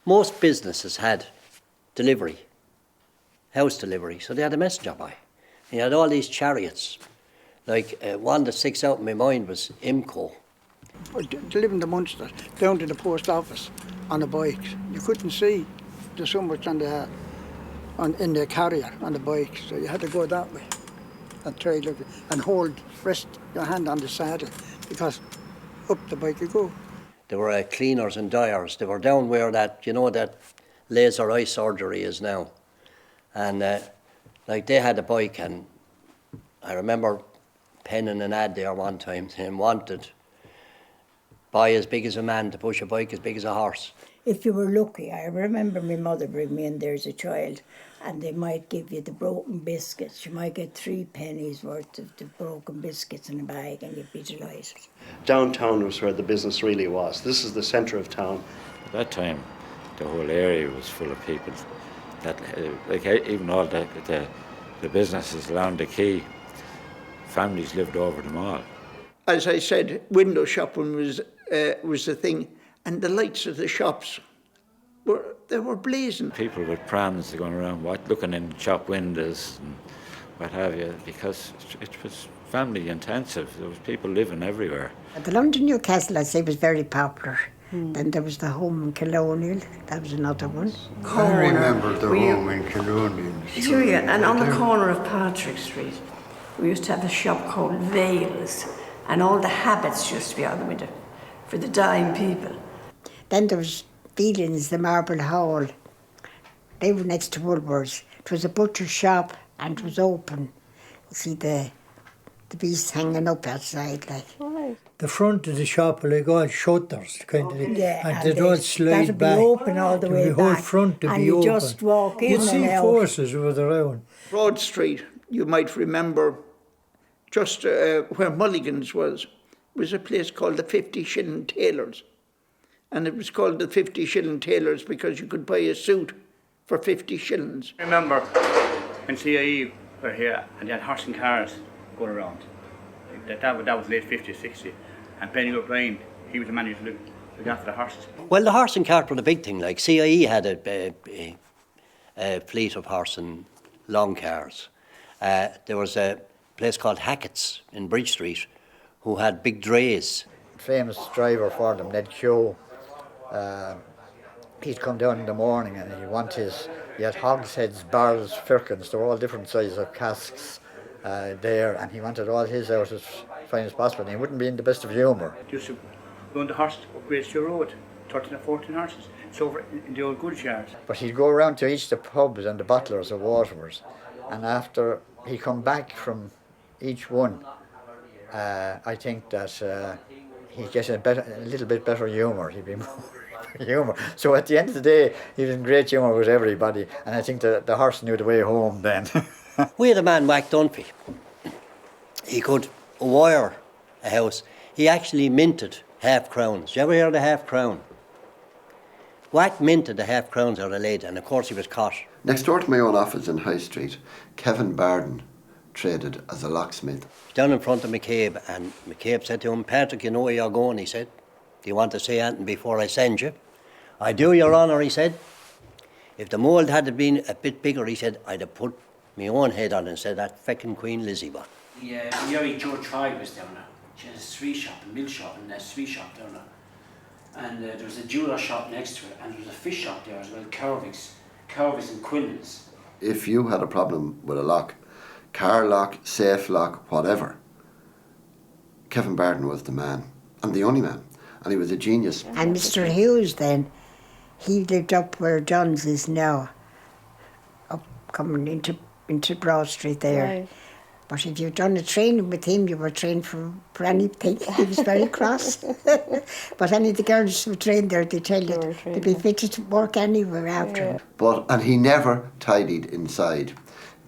Most businesses had delivery, house delivery, so they had a messenger boy. He had all these chariots. Like one that sticks out in my mind was Imco. To live in the Munster, down to the post office on a bike. You couldn't see the so much in the carrier on the bike, so you had to go that way and try look and rest your hand on the saddle because up the bike you go. There were cleaners and dyers. They were down where that laser eye surgery is now, and they had a bike, and I remember penning an ad there one time saying wanted boy as big as a man to push a bike as big as a horse. If you were lucky, I remember my mother bring me in there as a child, and they might give you the broken biscuits. You might get 3 pennies worth of the broken biscuits in a bag, and you'd be delighted. Downtown was where the business really was. This is the centre of town. At that time, the whole area was full of people. That, even all the businesses along the quay, families lived over them all. As I said, window shopping was the thing, and the lights of the shops were blazing. People with prams going around looking in shop windows and what have you, because it was family intensive. There was people living everywhere. The London Newcastle, I'd say, was very popular. Then there was the home in Colonial, that was another one. I remember the home in Colonial. Sure, yeah, and on the corner of Barrack Street, we used to have a shop called Vales, and all the habits used to be on the window for the dying people. Then there was Phelan's, the Marble Hall. They were next to Woolworths. It was a butcher's shop and it was open. You see the beasts hanging up outside, like. Right. The front of the shop were like all shutters, kind of, yeah, and they'd all slide back. Be open all the way the whole back, front to and be you open. Just walk in You'd and see out. forces with around. Broad Street, you might remember, just where Mulligan's was a place called the 50 Shilling Tailors. And it was called the 50 Shilling Tailors because you could buy a suit for 50 shillings. I remember when CIE were here and they had horse and cars going around. That was late 50s, 60s. And Penny O'Brien, he was the man who looked after the horses. Well, the horse and cart were the big thing. Like CIE had a fleet of horse and long cars. There was a place called Hackett's in Bridge Street who had big drays. Famous driver for them, Ned Keogh. He'd come down in the morning and he had hogsheads, barrels, firkins, they were all different sizes of casks there, and he wanted all his out as fine as possible, and he wouldn't be in the best of humour. Used to go on the horse up Great Stew Road, 13 or 14 horses. It's over in the old goods yards. But he'd go around to each of the pubs and the bottlers of Waterford, and after he come back from each one, I think that he'd get a little bit better humour. He'd be more humour. So at the end of the day, he was in great humour with everybody, and I think the horse knew the way home then. We had a man, Wack Dunphy. He could wire a house. He actually minted half-crowns. You ever hear of the half-crown? Wack minted the half-crowns out of lady, and of course he was caught. Next door to my own office in High Street, Kevin Barden traded as a locksmith. Down in front of McCabe, and McCabe said to him, "Patrick, you know where you're going," he said. "Do you want to say anything before I send you?" "I do, Your Honour," he said. "If the mould had been a bit bigger," he said, "I'd have put my own head on and said that feckin' Queen Lizzie one." Yeah, Mary George Tribe was down there. She had a sweet shop, a milk shop, and a sweet shop down there. And there was a jeweller shop next to it, and there was a fish shop there as well, Corvigs and Quinlan's. If you had a problem with a lock, car lock, safe lock, whatever, Kevin Barden was the man, and the only man, and he was a genius. And Mr. Hughes then, he lived up where John's is now, up coming into Broad Street there. Right. But if you'd done a training with him, you were trained for anything. He was very cross. But any of the girls who were trained there, they tell you they'd be fitted to work anywhere after him. And he never tidied inside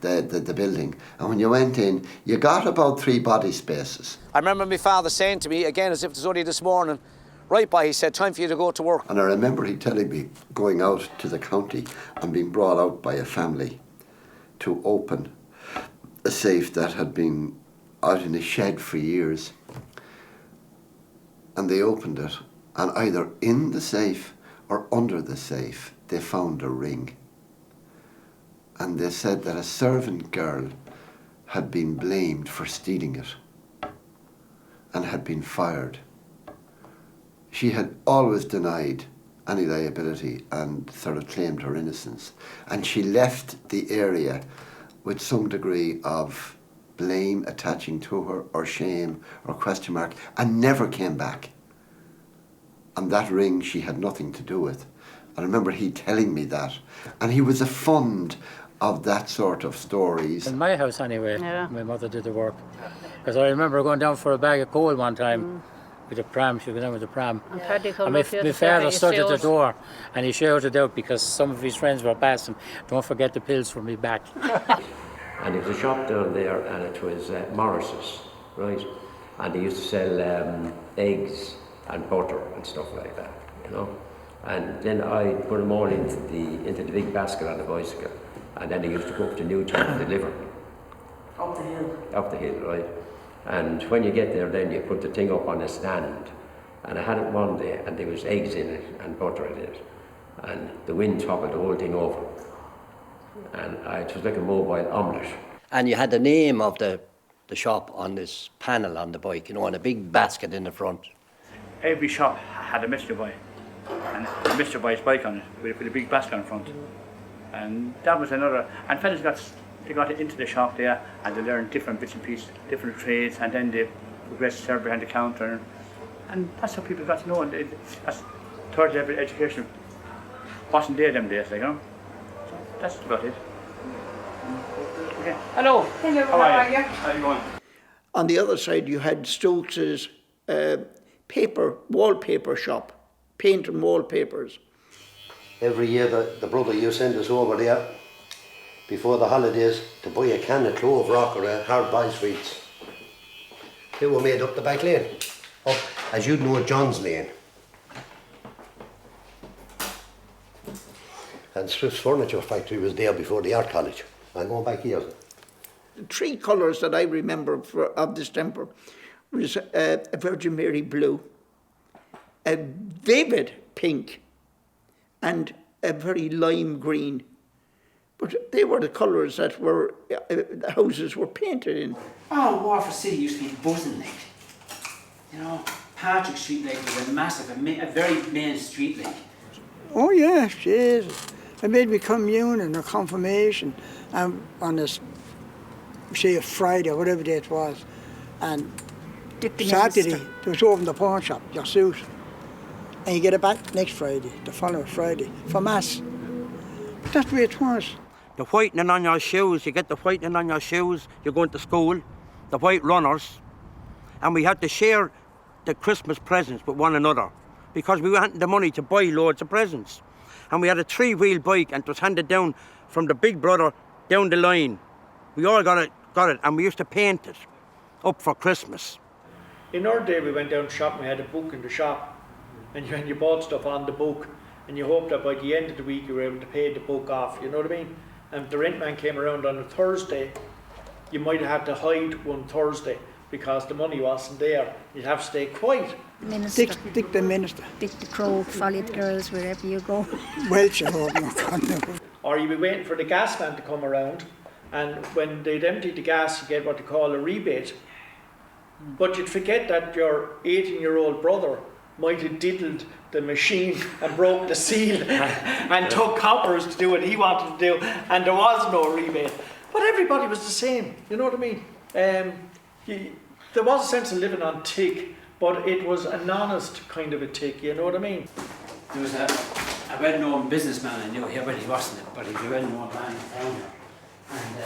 the building. And when you went in, you got about 3 body spaces. I remember my father saying to me, again as if it was only this morning, right by, he said, "Time for you to go to work." And I remember he telling me going out to the county and being brought out by a family to open a safe that had been out in a shed for years. And they opened it, and either in the safe or under the safe, they found a ring. And they said that a servant girl had been blamed for stealing it and had been fired. She had always denied any liability and sort of claimed her innocence. And she left the area with some degree of blame attaching to her, or shame, or question mark, and never came back. And that ring she had nothing to do with. I remember he telling me that. And he was a fond of that sort of stories. In my house anyway, my mother did the work. Because I remember going down for a bag of coal one time with a pram. She was down with a pram. And my father stood at the door and he shouted out because some of his friends were passing, "Don't forget the pills for me back." And there was a shop down there, and it was Morris's, right? And they used to sell eggs and butter and stuff like that, you know. And then I put them all into the big basket on the bicycle, and then they used to go up to Newtown and deliver. Up the hill. Up the hill, right? And when you get there, then you put the thing up on a stand. And I had it one day, and there was eggs in it and butter in it, and the wind toppled the whole thing over. And it was like a mobile omelette. And you had the name of the shop on this panel on the bike, you know, and a big basket in the front. Every shop had a Mr. Boy, and a Mr. Boy's bike on it, with a big basket in front. And that was another, and fellas got into the shop there, and they learned different bits and pieces, different trades, and then they progressed to serve behind the counter. And that's how people got to know, and that's third level education wasn't there them days, like, you know. So that's about it. Okay. Hello. Hello, how are you? How are you going? On the other side, you had Stokes's wallpaper shop, painting wallpapers. Every year the brother used to send us over there before the holidays to buy a can of clove rock or a hard boiled sweets. They were made up the back lane, up, as you'd know, John's Lane. And Swift's Furniture Factory was there before the Art College. I'm going back here. The three colours that I remember of this temper was a Virgin Mary blue, a vivid pink, and a very lime green. But they were the colours that were the houses were painted in. Oh, Waterford City used to be buzzing, like. You know, Patrick Street, like, was a massive, a very main street, like. Oh yeah, Jesus. I made me communion or confirmation on this, say a Friday or whatever day it was. And Saturday, they was over in the pawn shop, your suit. And you get it back next Friday, the following Friday, for Mass. That's the way it was. The whitening on your shoes, you get the whitening on your shoes, you're going to school, the white runners. And we had to share the Christmas presents with one another because we hadn't the money to buy loads of presents. And we had a 3-wheel bike and it was handed down from the big brother down the line. We all got it, and we used to paint it up for Christmas. In our day, we went down to shop and we had a book in the shop, and you bought stuff on the book, and you hoped that by the end of the week you were able to pay the book off, you know what I mean? And if the rent man came around on a Thursday, you might have had to hide one Thursday because the money wasn't there. You'd have to stay quiet. Dick the minister. Dick the Crow, follow the girls wherever you go. Welsh, I hope not. Or you'd be waiting for the gas man to come around, and when they'd emptied the gas, you get what they call a rebate. But you'd forget that your 18-year-old brother might have diddled the machine and broke the seal and took coppers to do what he wanted to do, and there was no rebate. But everybody was the same, you know what I mean? There was a sense of living on tick, but it was an honest kind of a tick, you know what I mean? There was a well-known businessman I knew here, but he wasn't it, but he was a well-known man in town here. And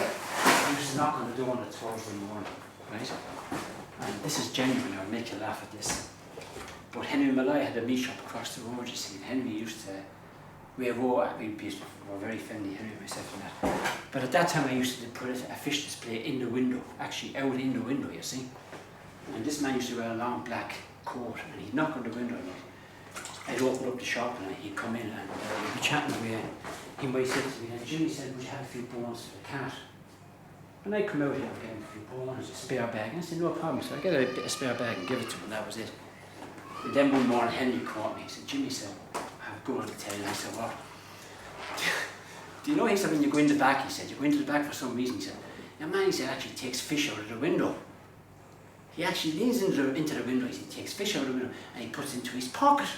he was knocking on the door on a Thursday morning, right? And this is genuine, I'll make you laugh at this. But Henry Malloy had a meat shop across the road, you see, and Henry used to, we were very friendly, Henry and myself and that. But at that time I used to put a fish display in the window, actually out in the window, you see. And this man used to wear a long black coat, and he'd knock on the window, and I'd open up the shop, and he'd come in, and we'd be chatting away, and he might say to me, and Jimmy said, would you have a few bones for the cat? And I'd come out here and get him a few bones, a spare bag, and I said, no problem. So I get a spare bag and give it to him, and that was it. And then one morning Henry caught me, he said, Jimmy said, I have a go on to tell him. I said, what? Do you know, he said, when you go in the back, he said, you go into the back for some reason, he said, your man, he said, actually takes fish out of the window. He actually leans into the window, he said, takes fish out of the window, and he puts it into his pocket.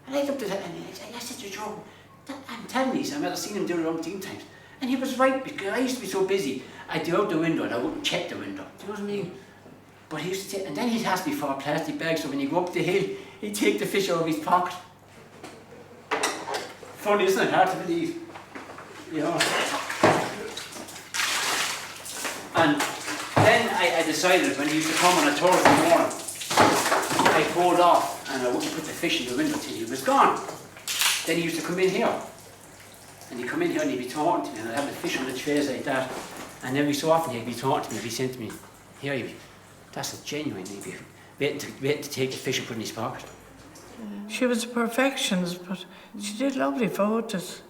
And I looked at it, and I said to Joe, I'm telling you, I've seen him do it umpteen times. And he was right, because I used to be so busy, I'd go out the window and I wouldn't check the window. Do you know what I mean? But he used to take, and then he'd ask me for a plastic bag, so when you go up the hill, he'd take the fish out of his pocket. Funny, isn't it? Hard to believe. You know. And then I decided, when he used to come on a Thursday morning, I pulled off and I wouldn't put the fish in the window till he was gone. Then he used to come in here. And he'd come in here and he'd be talking to me, and I'd have the fish on the trays like that. And every so often he'd be talking to me, he'd be saying to me, here you be, that's a genuine, he'd be waiting to take the fish and put in his pocket. She was a perfectionist, but she did lovely photos.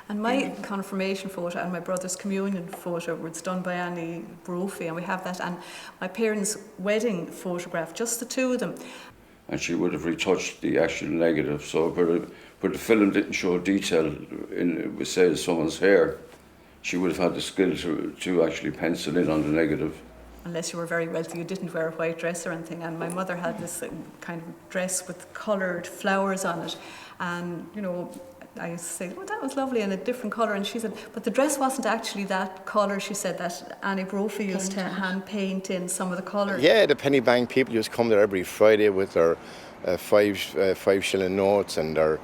And my confirmation photo and my brother's communion photo was done by Annie Brophy, and we have that, and my parents' wedding photograph, just the two of them. And she would have retouched the actual negative, so but the film didn't show detail in, say, someone's hair. She would have had the skill to actually pencil in on the negative. Unless you were very wealthy, you didn't wear a white dress or anything. And my mother had this kind of dress with coloured flowers on it. And, you know, I used to say, oh, that was lovely, and a different colour. And she said, but the dress wasn't actually that colour. She said that Annie Brophy used to hand paint in some of the colours. Yeah, the penny bank people used to come there every Friday with their five shilling notes and their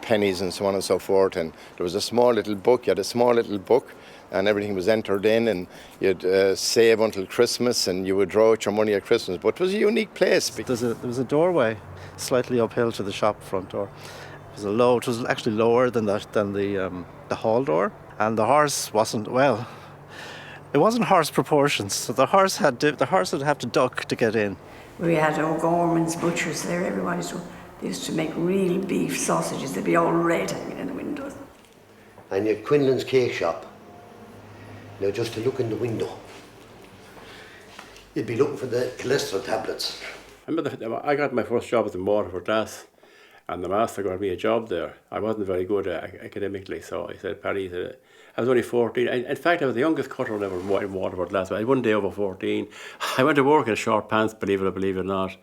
pennies and so on and so forth. And there was a small little book. You had a small little book, and everything was entered in, and you'd save until Christmas, and you would draw out your money at Christmas. But it was a unique place. There was a doorway slightly uphill to the shop front door. It was actually lower than the hall door, and the horse wasn't, well, it wasn't horse proportions, so the horse would have to duck to get in. We had O'Gorman's butchers there, everybody, so they used to make real beef sausages. They'd be all red hanging in the windows. And you had Quinlan's cake shop. Now, just to look in the window, you'd be looking for the cholesterol tablets. I got my first job at the Waterford Glass, and the master got me a job there. I wasn't very good academically, so he said, Paddy, I was only 14. In fact, I was the youngest cutter ever in Waterford Glass. I had one day over 14. I went to work in short pants, believe it or not.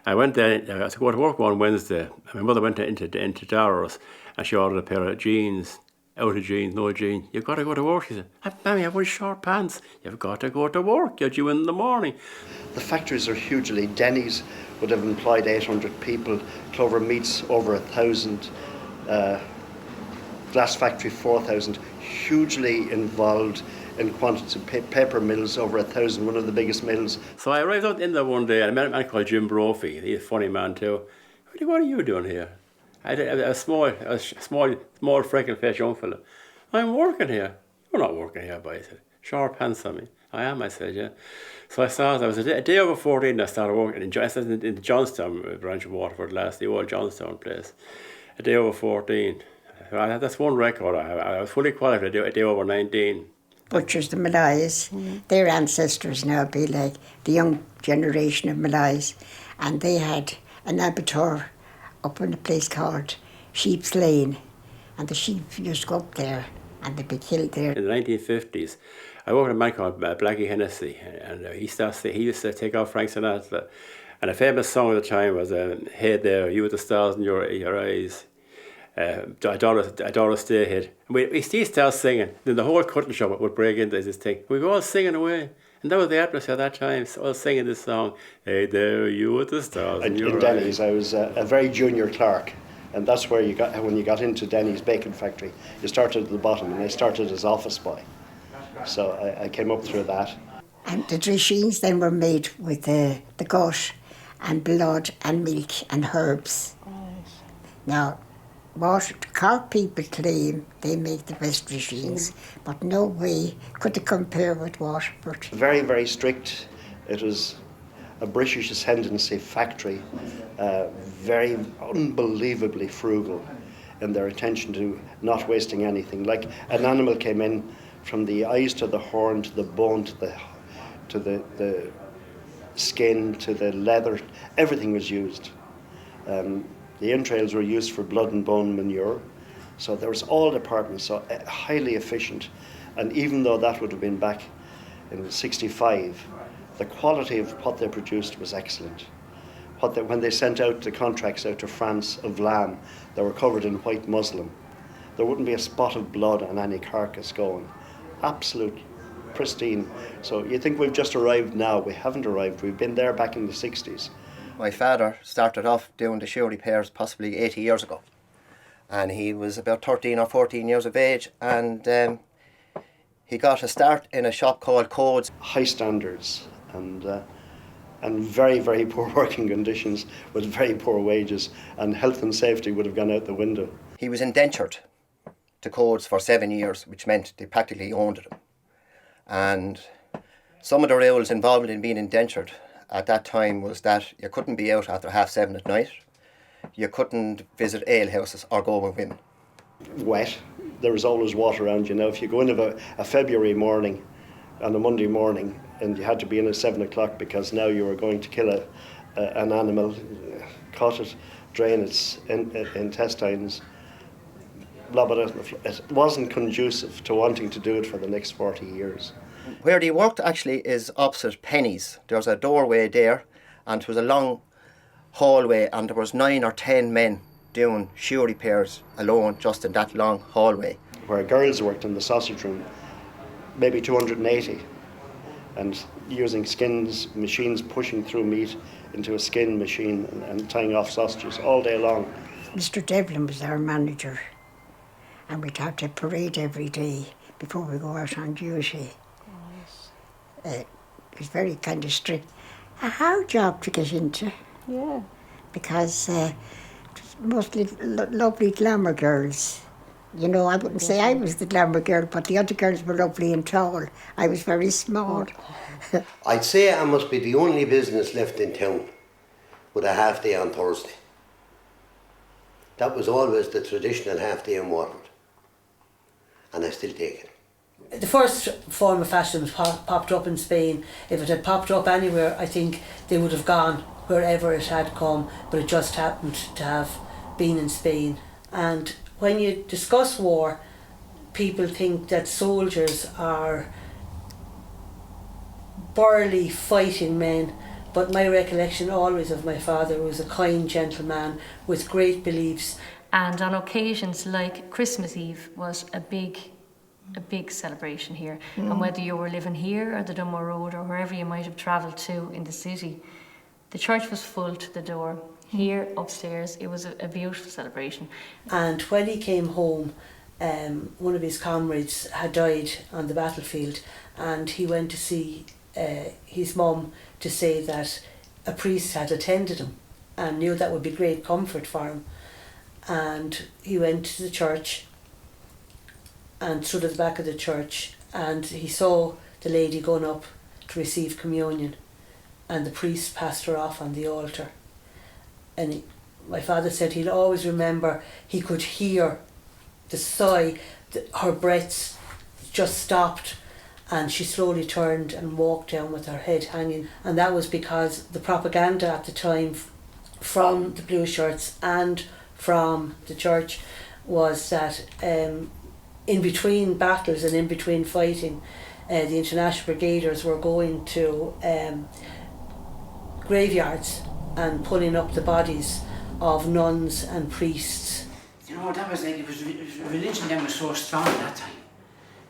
I went there, I was to go to work on Wednesday. My mother went into Darrow's, and she ordered a pair of jeans. Out of jeans, no jeans. You've got to go to work. She said, Mammy, I've only short pants. You've got to go to work. You're due in the morning. The factories are hugely. Denny's would have employed 800 people. Clover Meats over 1,000. Glass factory 4,000. Hugely involved in quantities of paper mills, over 1,000. One of the biggest mills. So I arrived out in there one day, and I met a man called Jim Brophy. He's a funny man too. What are you doing here? I had a small freckle-faced young fella. I'm working here. You're not working here, boy. I said, sharp hands on me. I am, I said, yeah. So I was a day over 14, I started working in the Johnstown branch of Waterford Glass, the old Johnstown place. A day over 14. That's one record. I was fully qualified a day over 19. Butchers, the Malays, their ancestors now be like the young generation of Malays, and they had an abattoir up in a place called Sheep's Lane, and the sheep used to go up there and they'd be killed there. In the 1950s, I worked with a man called Blackie Hennessy, and he used to take out Frank Sinatra, and a famous song at the time was Hey There, You with the Stars in Your Eyes, Doris Day Hit. We start singing, then the whole cutting shop would break into this thing. We were all singing away. And that was the atmosphere at that time, so I was singing this song, Hey There, You with the Stars in Your Eyes. In Denny's, I was a very junior clerk, and that's where when you got into Denny's bacon factory, you started at the bottom, and I started as office boy. So I came up through that. And the dressings then were made with the gut and blood and milk and herbs. Now, what the Cork people claim they make the best dressings, but no way could they compare with Waterford. Very, very strict. It was a British ascendancy factory, very unbelievably frugal in their attention to not wasting anything. Like an animal came in from the eyes to the horn to the bone to the skin to the leather, everything was used. The entrails were used for blood and bone manure. So there was all departments, so highly efficient. And even though that would have been back in '65, the quality of what they produced was excellent. When they sent out the contracts out to France of lamb, they were covered in white muslin. There wouldn't be a spot of blood on any carcass going. Absolute pristine. So you think we've just arrived now? We haven't arrived. We've been there back in the '60s. My father started off doing the shoe repairs possibly 80 years ago. And he was about 13 or 14 years of age, and he got a start in a shop called Codd's. High standards and very, very poor working conditions with very poor wages, and health and safety would have gone out the window. He was indentured to Codd's for 7 years, which meant they practically owned it. And some of the rules involved in being indentured at that time was that you couldn't be out after 7:30 at night. You couldn't visit alehouses or go with women. Wet. There was always water around you. Now, if you go in of a February morning, on a Monday morning, and you had to be in at 7 o'clock because now you were going to kill an animal, cut it, drain its intestines, lob it out. It wasn't conducive to wanting to do it for the next 40 years. Where he worked actually is opposite Penny's. There's a doorway there, and it was a long hallway, and there was 9 or 10 men doing shoe repairs alone just in that long hallway. Where girls worked in the sausage room, maybe 280, and using skins, machines pushing through meat into a skin machine and tying off sausages all day long. Mr. Devlin was our manager, and we'd have to parade every day before we go out on duty. It was very kind of strict. A hard job to get into. Yeah. Because it was mostly lovely glamour girls. You know, I wouldn't say I was the glamour girl, but the other girls were lovely and tall. I was very small. I'd say I must be the only business left in town with a half day on Thursday. That was always the traditional half day in Waterford, and I still take it. The first form of fashion was popped up in Spain. If it had popped up anywhere, I think they would have gone wherever it had come, but it just happened to have been in Spain. And when you discuss war, people think that soldiers are burly fighting men, but my recollection always of my father was a kind gentleman with great beliefs. And on occasions like Christmas Eve was a big celebration here. And whether you were living here or the Dunmore Road or wherever you might have travelled to in the city, the church was full to the door. Here upstairs, it was a beautiful celebration. And when he came home, one of his comrades had died on the battlefield, and he went to see his mum to say that a priest had attended him and knew that would be great comfort for him. And he went to the church and stood at the back of the church, and he saw the lady going up to receive communion, and the priest passed her off on the altar. And my father said he'll always remember, he could hear the sigh, her breaths just stopped, and she slowly turned and walked down with her head hanging. And that was because the propaganda at the time from the blue shirts and from the church was that in between battles and in between fighting, the International Brigaders were going to graveyards and pulling up the bodies of nuns and priests. You know, that was like, religion then was so strong at that time.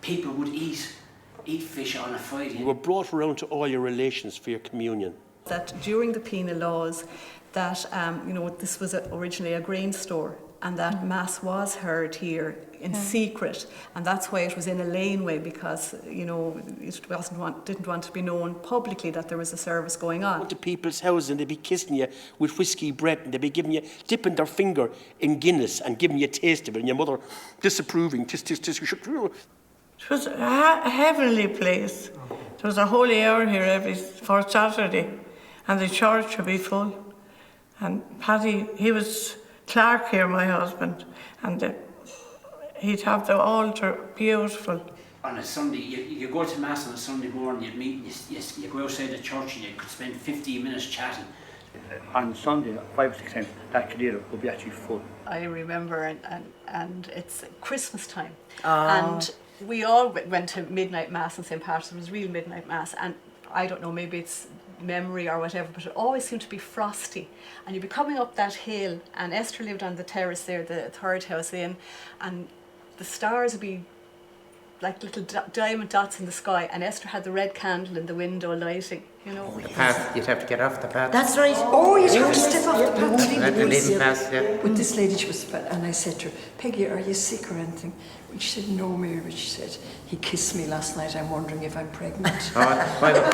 People would eat fish on a Friday. You were brought around to all your relations for your communion. That during the penal laws, that this was originally a grain store, and that mass was heard here in secret, and that's why it was in a laneway, because it didn't want to be known publicly that there was a service going on. To people's houses, and they'd be kissing you with whiskey bread, and they'd be dipping their finger in Guinness and giving you a taste of it, and your mother disapproving. It was a heavenly place. There was a holy hour here for Saturday, and the church would be full. And Paddy, he was Clark here, my husband, and he'd have the altar beautiful. On a Sunday, you go to Mass on a Sunday morning, you'd meet, you go outside the church and you could spend 15 minutes chatting. on Sunday, 5 or 6 times, that cathedral would be actually full. I remember, and it's Christmas time, Ah. and we all went to midnight mass in St. Patrick's. It was real midnight mass, and I don't know, maybe it's memory or whatever, but it always seemed to be frosty. And you'd be coming up that hill, and Esther lived on the terrace there, the third house in, and the stars would be like little diamond dots in the sky, and Esther had the red candle in the window lighting, you know. The path, you'd have to get off the path. That's right. Oh, you'd have to step off the path. Let the leading path, yeah. With this lady, she was, and I said to her, Peggy, are you sick or anything? And she said, no, Mary. She said, he kissed me last night. I'm wondering if I'm pregnant.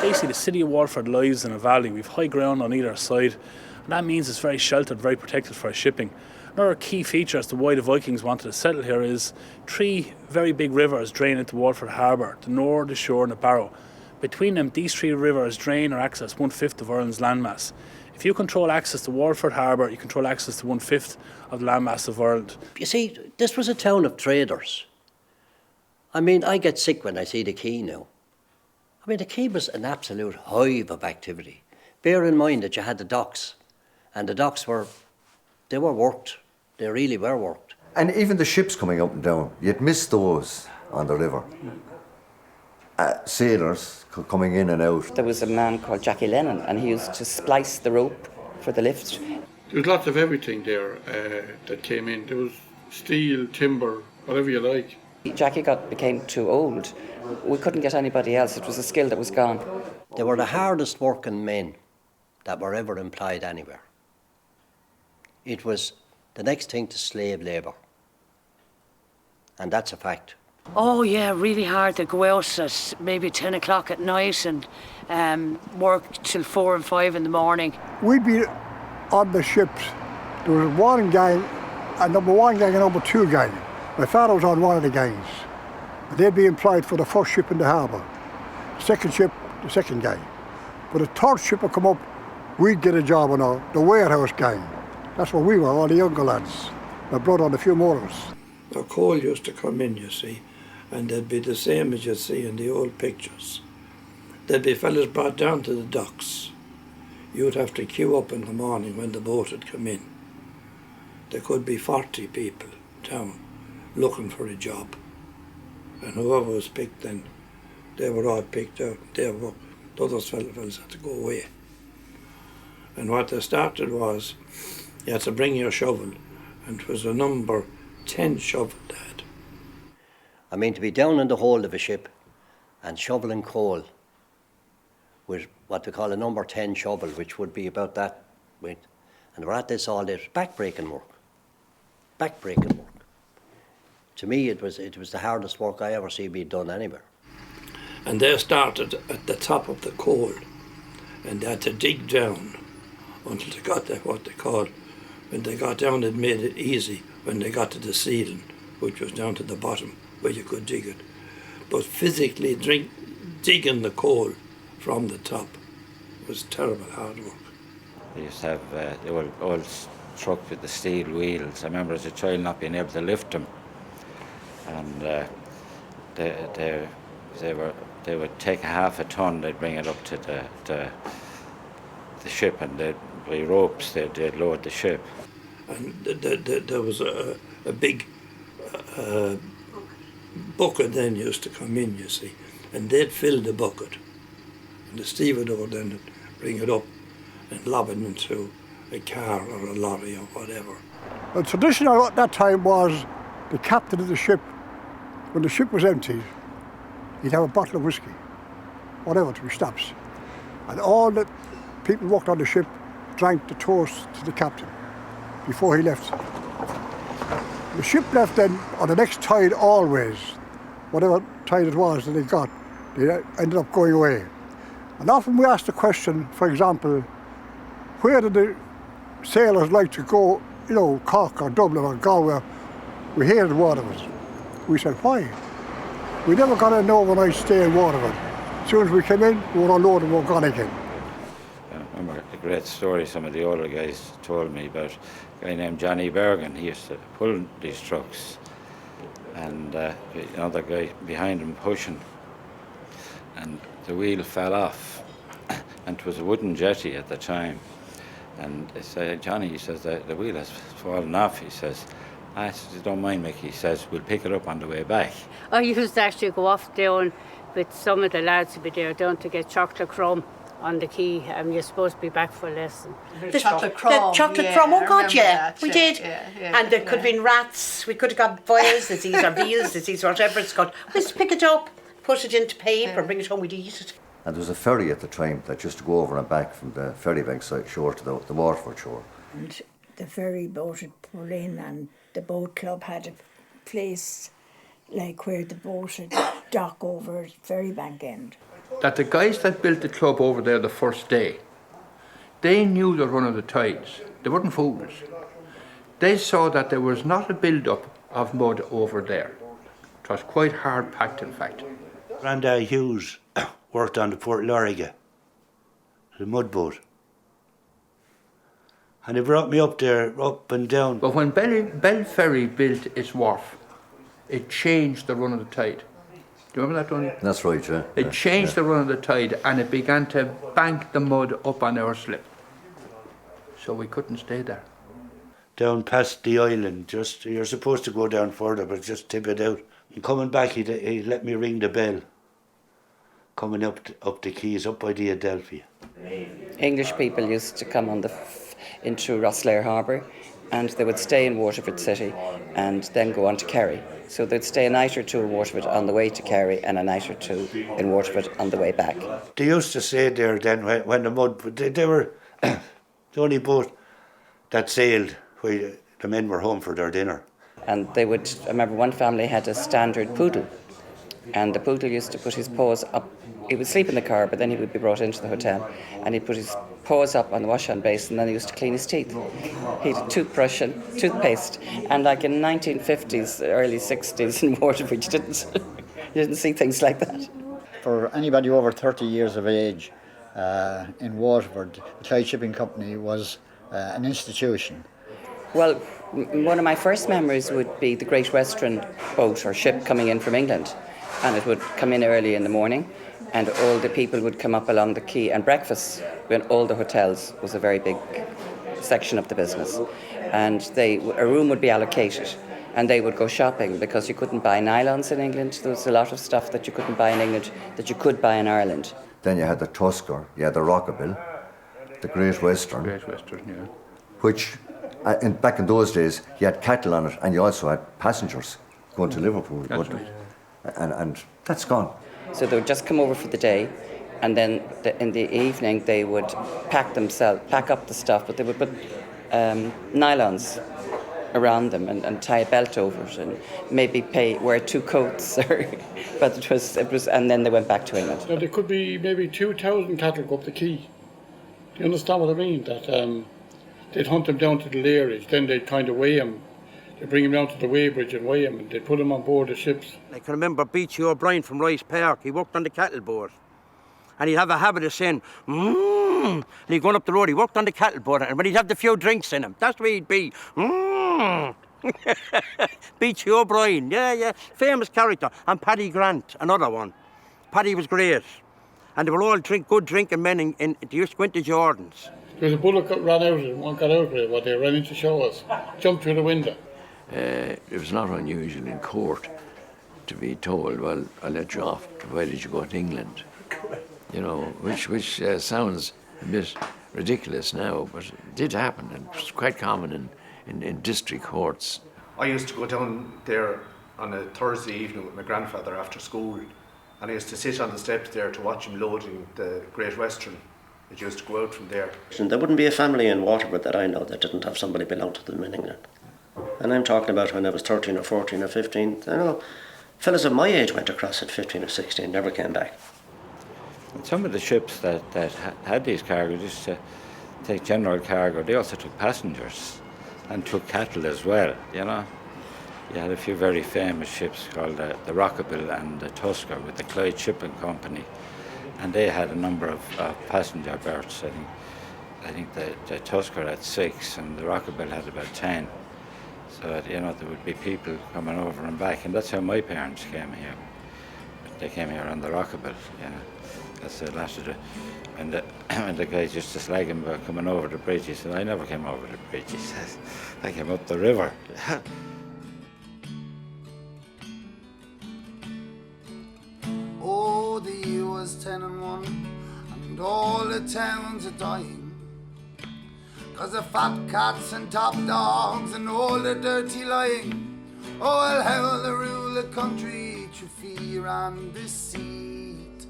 Basically, the city of Waterford lies in a valley. We've high ground on either side, and that means it's very sheltered, very protected for shipping. Another key feature as to why the Vikings wanted to settle here is 3 very big rivers drain into Waterford Harbour, the Nore, the Shore and the Barrow. Between them, these 3 rivers drain or access 1/5 of Ireland's landmass. If you control access to Waterford Harbour, you control access to 1/5 of the landmass of Ireland. You see, this was a town of traders. I mean, I get sick when I see the quay now. I mean, the quay was an absolute hive of activity. Bear in mind that you had the docks, and the docks were worked. They really were worked. And even the ships coming up and down, you'd miss those on the river. Sailors coming in and out. There was a man called Jackie Lennon, and he used to splice the rope for the lift. There was lots of everything there that came in. There was steel, timber, whatever you like. Jackie became too old. We couldn't get anybody else. It was a skill that was gone. They were the hardest working men that were ever employed anywhere. It was the next thing to slave labour. And that's a fact. Oh yeah, really hard to go out at maybe 10 o'clock at night and work till 4 and 5 in the morning. We'd be on the ships. There was one gang, a number 1 gang and number 2 gang. My father was on one of the gangs. And they'd be employed for the first ship in the harbour. Second ship, the second gang. But the third ship would come up, we'd get a job on the warehouse gang. That's where we were, all the younger lads. My brother and a few more of us. The coal used to come in, you see, and they'd be the same as you see in the old pictures. There'd be fellas brought down to the docks. You'd have to queue up in the morning when the boat had come in. There could be 40 people down looking for a job. And whoever was picked then, they were all picked out. The other fellas had to go away. And what they started was, you had to bring your shovel, and it was a number 10 shovel they had. I mean, to be down in the hold of a ship and shoveling coal with what they call a number 10 shovel, which would be about that weight, and we're at this all day, back-breaking work. Back-breaking work. To me, it was the hardest work I ever see being done anywhere. And they started at the top of the coal, and they had to dig down until they got to what they call, when they got down it made it easy when they got to the ceiling, which was down to the bottom where you could dig it. But physically digging the coal from the top was terrible hard work. They used to have the old truck with the steel wheels. I remember as a child not being able to lift them, and they would take half a ton. They'd bring it up to the ship, and by ropes they'd load the ship. And there was a big bucket then used to come in, you see, and they'd fill the bucket, and the stevedore then would bring it up and lob it into a car or a lorry or whatever. The tradition at that time was the captain of the ship, when the ship was empty, he'd have a bottle of whiskey, whatever, to be stops. And all the people worked on the ship drank the toast to the captain before he left. The ship left then on the next tide always, whatever tide it was that they got, they ended up going away. And often we asked the question, for example, where did the sailors like to go, you know, Cork or Dublin or Galway? We hated Waterford. We said, why? We never got an overnight stay in Waterford. As soon as we came in, we were unloaded and we were gone again. I remember a great story some of the older guys told me about a guy named Johnny Bergen. He used to pull these trucks, and another guy behind him pushing, and the wheel fell off, and it was a wooden jetty at the time, And he said, Johnny, he says, the wheel has fallen off, he says. I said, don't mind, Mickey, he says, we'll pick it up on the way back. I used to actually go off down with some of the lads to be there down to get chocolate crumb on the quay, and you're supposed to be back for a lesson. The chocolate crumb. The chocolate crumb, oh God, yeah, we did. And there could have been rats, we could have got boils disease or Beals disease, whatever it's called. We used to pick it up, put it into paper, bring it home, we'd eat it. And there was a ferry at the time that used to go over and back from the Ferrybank side shore to the Waterford shore. And the ferry boat would pull in, and the boat club had a place like where the boat would dock over Ferrybank end. That the guys that built the club over there the first day, they knew the run of the tides. They weren't fools. They saw that there was not a build-up of mud over there. It was quite hard packed, in fact. Grandad Hughes worked on the Port Loriga, the mud boat. And he brought me up there, up and down. But when Bell Ferry built its wharf, it changed the run of the tide. Do you remember that, Tony? That's right, yeah. It changed the run of the tide, and it began to bank the mud up on our slip. So we couldn't stay there. Down past the island, just, you're supposed to go down further, but just tip it out. And coming back, he let me ring the bell. Coming up the quays, up by the Adelphi. English people used to come on into Rosslare Harbour, and they would stay in Waterford City and then go on to Kerry. So they'd stay a night or two in Waterford on the way to Kerry and a night or two in Waterford on the way back. They used to say there then when the mud, they were the only boat that sailed where the men were home for their dinner. And they would, I remember one family had a standard poodle, and the poodle used to put his paws up. He would sleep in the car, but then he would be brought into the hotel, and he'd put his paws up on the wash-hand basin, and then he used to clean his teeth. He had a toothbrush and toothpaste, and like in 1950s, early 60s in Waterford, you didn't see things like that. For anybody over 30 years of age in Waterford, the Clyde Shipping Company was an institution. Well, one of my first memories would be the Great Western boat or ship coming in from England, and it would come in early in the morning, and all the people would come up along the quay, and breakfast when all the hotels was a very big section of the business, and a room would be allocated, and they would go shopping because you couldn't buy nylons in England. There was a lot of stuff that you couldn't buy in England that you could buy in Ireland. Then you had the Tusker, you had the Rockabill, the Great Western, yeah. Which back in those days you had cattle on it, and you also had passengers going to Liverpool. That's right. And that's gone. So they would just come over for the day, and then in the evening they would pack up the stuff, but they would put nylons around them and tie a belt over it, and maybe wear 2 coats, but it was, and then they went back to England. Now, there could be maybe 2,000 cattle go up the quay. Do you understand what I mean? That they'd hunt them down to the Learys, then they'd kind of weigh them. They bring him down to the weighbridge and weigh him, and they put him on board the ships. I can remember Beachy O'Brien from Rice Park. He worked on the cattle boat, and he'd have a habit of saying, and he'd go up the road. He worked on the cattle boat, and when he'd have the few drinks in him, that's where he'd be. Beachy O'Brien, yeah, famous character. And Paddy Grant, another one. Paddy was great, and they were all good drinking men. They used to go into Jordans. There was a bullock that ran out, and one got out of it. What they ran in to show us, jumped through the window. It was not unusual in court to be told, well, I'll let you off, provided you go to England. You know, which sounds a bit ridiculous now, but it did happen, and it was quite common in district courts. I used to go down there on a Thursday evening with my grandfather after school, and I used to sit on the steps there to watch him loading the Great Western. It used to go out from there. And there wouldn't be a family in Waterford that I know that didn't have somebody belong to them in England. And I'm talking about when I was 13 or 14 or 15. I know fellas of my age went across at 15 or 16, never came back. And some of the ships that had these cargoes, just to take general cargo, they also took passengers and took cattle as well, you know. You had a few very famous ships called the Rockabill and the Tusker with the Clyde Shipping Company, and they had a number of passenger berths. I think the Tusker had 6 and the Rockabill had about 10. So that, you know, there would be people coming over and back, and that's how my parents came here. They came here on the Rockabill, you know. That's a lot of the, and the guys used to slag him about coming over the bridge. He said, I never came over the bridge. He says, I came up the river. Oh, the year was 10 and 1, and all the towns are dying. 'Cause the fat cats and top dogs and all the dirty lying. Oh, well, how they rule the country through fear and deceit,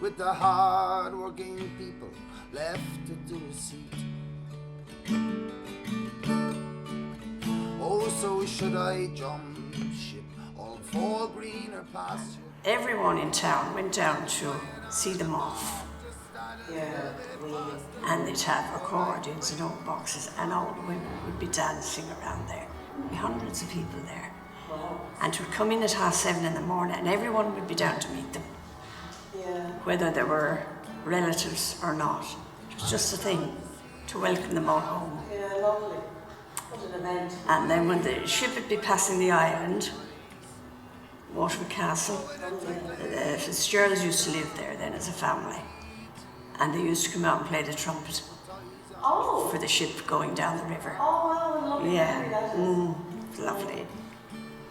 with the hard-working people left to do a seat. Oh, so should I jump ship all for greener pasture? Everyone in town went down to see them off. And they'd have accordions and old boxes, and all the women would be dancing around there. There'd be hundreds of people there. And it would come in at 7:30 in the morning, and everyone would be down to meet them. Whether they were relatives or not. It was just a thing to welcome them all home. Yeah, lovely. What an event. And then when the ship would be passing the island, Waterford Castle, the Fitzgeralds used to live there then as a family. And they used to come out and play the trumpet for the ship going down the river. Oh, wow, lovely. Yeah, lovely.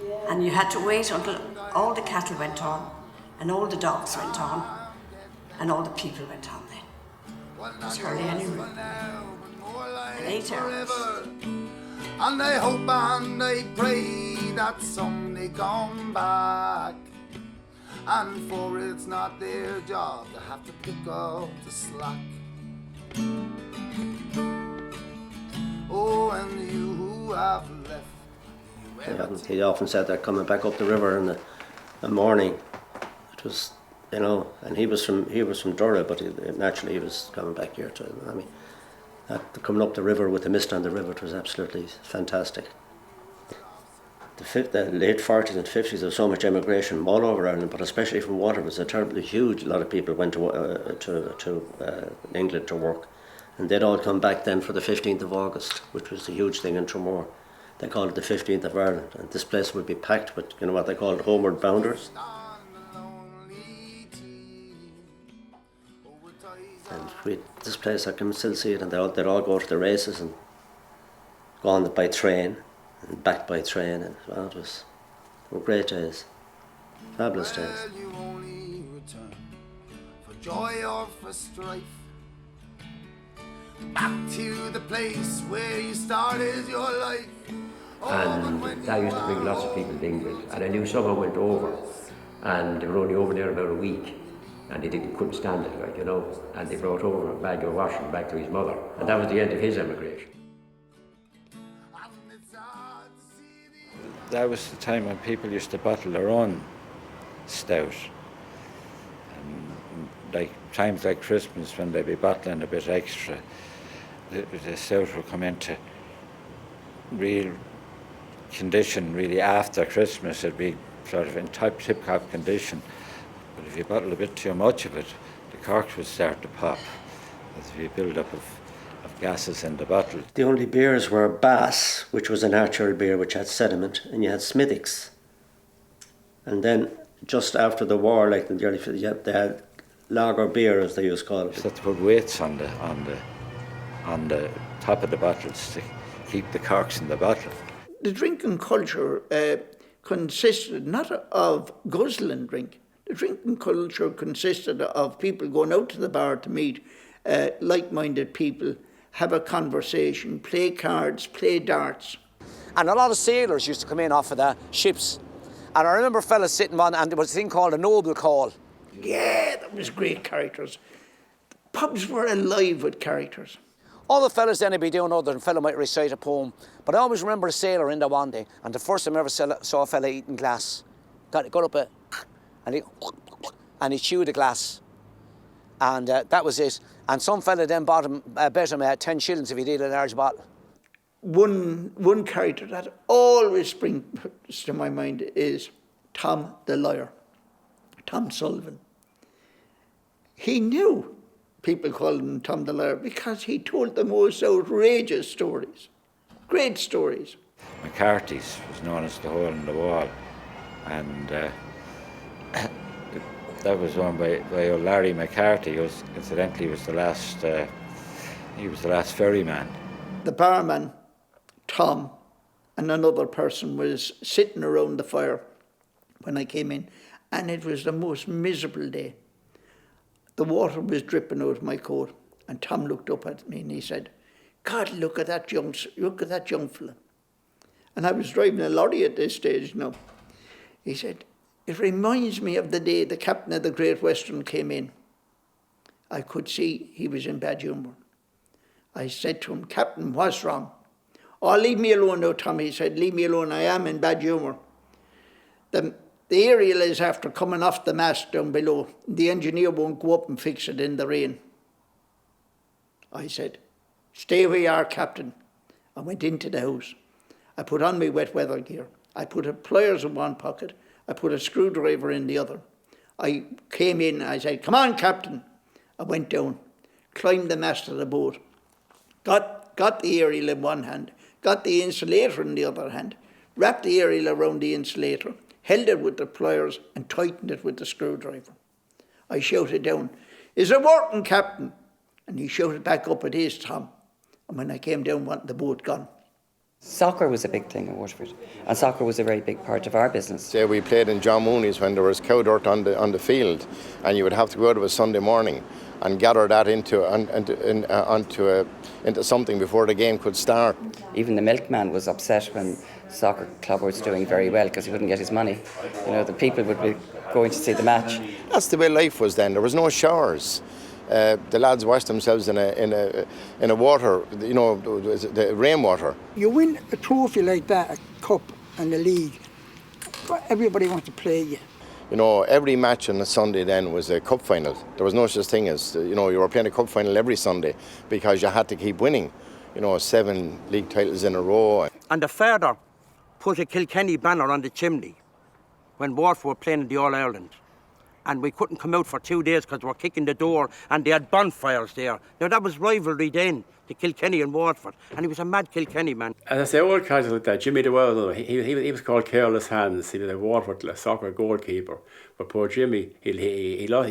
Yeah. And you had to wait until all the cattle went on, and all the dogs went on, and all the people went on then. There was hardly any room. And 8 hours. And I hope and I pray that someday come back. And for it's not their job to have to pick up the slack. Oh, and you who have left. He often said they're coming back up the river in the morning. It was, you know, and he was from Durra, but naturally he was coming back here too. I mean, coming up the river with the mist on the river, it was absolutely fantastic. The late 40s and 50s, there was so much emigration all over Ireland, but especially from Waterford. It was a terribly huge. A lot of people went to England to work, and they'd all come back then for the 15th of August, which was a huge thing in Tramore. They called it the 15th of Ireland, and this place would be packed with, you know, what they called homeward bounders. And this place, I can still see it, and they'd all go to the races and go on by train. And back by train, and well, they were great days, fabulous days. Well, you only return for joy or for strife, back to the place where you started your life. And that used to bring lots of people to England, and I knew someone went over, and they were only over there about a week, and they couldn't stand it, like, you know, and they brought over a bag of washing back to his mother, and that was the end of his emigration. That was the time when people used to bottle their own stout. Like times like Christmas, when they'd be bottling a bit extra, the stout would come into real condition really after Christmas. It'd be sort of in tip-top condition. But if you bottle a bit too much of it, the corks would start to pop. There'd be a build-up of gases in the bottle. The only beers were Bass, which was a natural beer which had sediment, and you had Smithwick's. And then just after the war, like in the early 50s, they had lager beer, as they used to call it. They had to put weights on the top of the bottles to keep the corks in the bottle. The drinking culture consisted not of guzzling drink. The drinking culture consisted of people going out to the bar to meet like-minded people, have a conversation, play cards, play darts. And a lot of sailors used to come in off of the ships. And I remember fellas sitting on, and there was a thing called a noble call. Yeah, that was great characters. The pubs were alive with characters. All the fellas then would be doing other than fella might recite a poem. But I always remember a sailor in there one day, and the first time I ever saw a fella eating glass, got up and he chewed a glass. And that was it. And some fella then bet him 10 shillings if he did a large bottle. One character that always springs to my mind is Tom the Liar, Tom Sullivan. He knew people called him Tom the Liar because he told the most outrageous stories, great stories. McCarthy's was known as the hole in the wall, and That was owned by old Larry McCarthy, who incidentally was the last ferryman. The barman, Tom, and another person was sitting around the fire when I came in, and it was the most miserable day. The water was dripping out of my coat, and Tom looked up at me and he said, "God, look at that young fella." And I was driving a lorry at this stage, you know. He said, "It reminds me of the day the captain of the Great Western came in." I could see he was in bad humour. I said to him, "Captain, what's wrong?" "Oh, leave me alone now, Tommy," he said. "Leave me alone, I am in bad humour. The aerial is after coming off the mast down below. The engineer won't go up and fix it in the rain." I said, "Stay where you are, Captain." I went into the house. I put on my wet weather gear. I put pliers in one pocket. I put a screwdriver in the other. I came in and I said, "Come on, Captain." I went down, climbed the mast of the boat, got the aerial in one hand, got the insulator in the other hand, wrapped the aerial around the insulator, held it with the pliers and tightened it with the screwdriver. I shouted down, "Is it working, Captain?" And he shouted back up at his Tom. And when I came down, wanted the boat gone. Soccer was a big thing in Waterford, and soccer was a very big part of our business. Say we played in John Mooney's when there was cow dirt on the field, and you would have to go out of a Sunday morning and gather that into something before the game could start. Even the milkman was upset when soccer club was doing very well because he couldn't get his money. You know, the people would be going to see the match. That's the way life was then. There was no showers. The lads washed themselves in a water, you know, the rainwater. You win a trophy like that, a cup and a league, everybody wants to play you. You know, every match on a Sunday then was a cup final. There was no such thing as, you know, you were playing a cup final every Sunday because you had to keep winning. You know, 7 league titles in a row. And the father put a Kilkenny banner on the chimney when Waterford were playing in the All-Ireland. And we couldn't come out for 2 days because they were kicking the door and they had bonfires there. Now that was rivalry then, the Kilkenny and Waterford. And he was a mad Kilkenny man. As I say, old guys like that, Jimmy DeWell, he was called Careless Hands. He was a Waterford soccer goalkeeper. But poor Jimmy, he let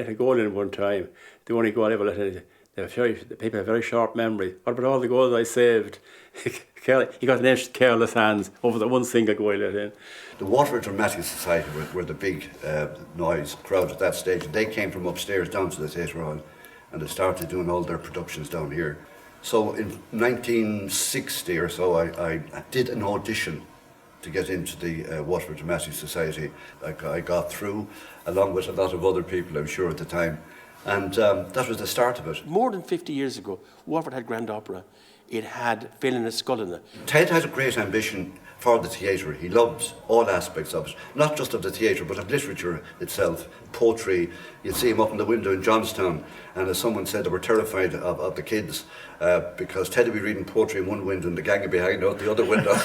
a goal in one time. The only goal I ever let in. The people have very short memory. What about all the goals I saved? He got an extra Careless Hands over the one single goal he let in. The Waterford Dramatic Society were the big noise crowd at that stage. They came from upstairs down to the Theatre Hall and they started doing all their productions down here. So in 1960 or so, I did an audition to get into the Waterford Dramatic Society. I got through, along with a lot of other people, I'm sure, at the time. And that was the start of it. More than 50 years ago, Waterford had Grand Opera. It had Failing a Skull in it. Ted had a great ambition for the theatre. He loved all aspects of it, not just of the theatre, but of literature itself, poetry. You'd see him up in the window in Johnstown, and as someone said, they were terrified of the kids because Ted would be reading poetry in one window and the gang would be hanging out the other window.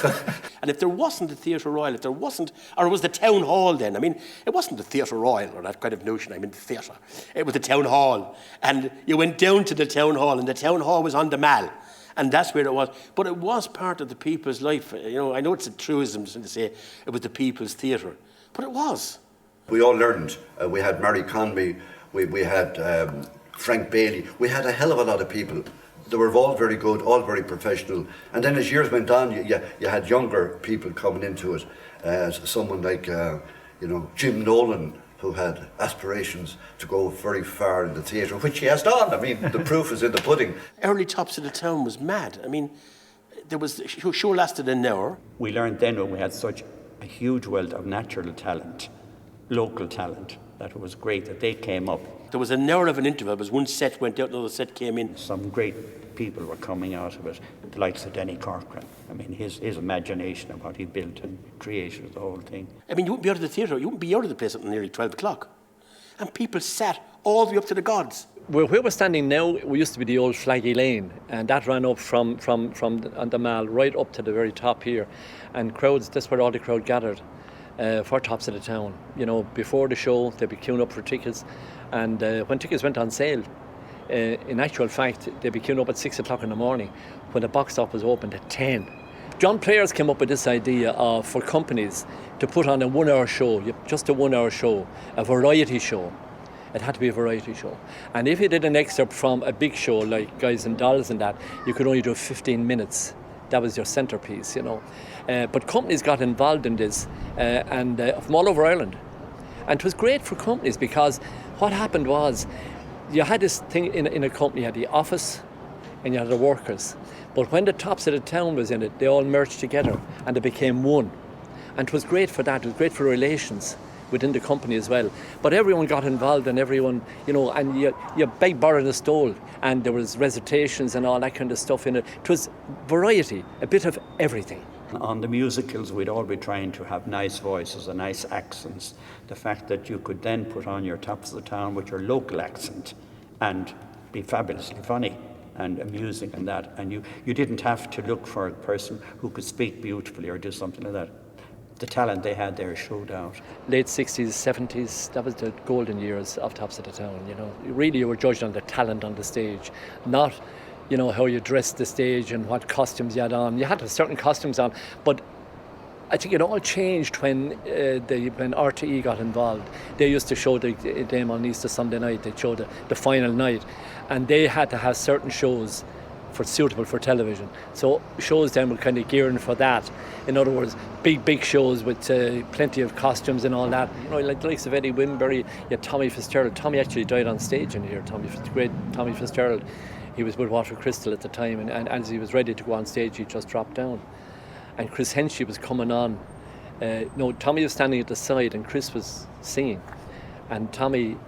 And if there wasn't the Theatre Royal, if there wasn't, or it was the Town Hall then, I mean, it wasn't the Theatre Royal or that kind of notion, I mean the theatre. It was the Town Hall. And you went down to the Town Hall, and the Town Hall was on the Mall. And that's where it was. But it was part of the people's life. You know, I know it's a truism to say it was the people's theatre, but it was. We all learned. We had Mary Conby, we had Frank Bailey. We had a hell of a lot of people. They were all very good, all very professional. And then as years went on, you had younger people coming into it. Someone like, Jim Nolan, who had aspirations to go very far in the theatre, which he has done. I mean, the proof is in the pudding. Early Tops of the Town was mad. I mean, the show lasted an hour. We learned then when we had such a huge wealth of natural talent, local talent, that it was great that they came up. There was an hour of an interval, because one set went out, another set came in. Some great people were coming out of it, the likes of Denny Corcoran. I mean, his imagination of what he built and created the whole thing. I mean, you wouldn't be out of the theatre, you wouldn't be out of the place until nearly 12 o'clock. And people sat all the way up to the gods. Where we're standing now, we used to be the old Flaggy Lane, and that ran up from the Mall right up to the very top here. And crowds, that's where all the crowd gathered for Tops of the Town. You know, before the show, they'd be queuing up for tickets. And when tickets went on sale, in actual fact, they'd be queuing up at 6 o'clock in the morning when the box office opened at 10. John Players came up with this idea for companies to put on a 1 hour show, just a 1 hour show, a variety show. It had to be a variety show. And if you did an excerpt from a big show like Guys and Dolls and that, you could only do 15 minutes. That was your centrepiece, you know. But companies got involved in this and from all over Ireland. And it was great for companies because what happened was you had this thing in a company, you had the office and you had the workers. But when the tops of the town was in it, they all merged together and they became one. And it was great for that, it was great for relations within the company as well. But everyone got involved and everyone, you know, and you begged, borrowed and stole. And there was recitations and all that kind of stuff in it. It was variety, a bit of everything. On the musicals, we'd all be trying to have nice voices and nice accents. The fact that you could then put on your Tops of the Town with your local accent and be fabulously funny and amusing and that. And you didn't have to look for a person who could speak beautifully or do something like that. The talent they had there showed out. Late 60s, 70s, that was the golden years of Tops of the Town, you know. Really you were judged on the talent on the stage, not, you know, how you dressed the stage and what costumes you had on. You had to have certain costumes on, but I think it all changed when RTE got involved. They used to show the Dame on Easter Sunday night, they'd show the final night, and they had to have certain shows suitable for television. So shows then were kind of gearing for that. In other words, big shows with plenty of costumes and all that. You know, like the likes of Eddie Winbury, you had Tommy Fitzgerald. Tommy actually died on stage in here, great Tommy Fitzgerald. He was with Waterford Crystal at the time, and as he was ready to go on stage, he just dropped down. And Chris Henchy was coming on. Tommy was standing at the side and Chris was singing. And Tommy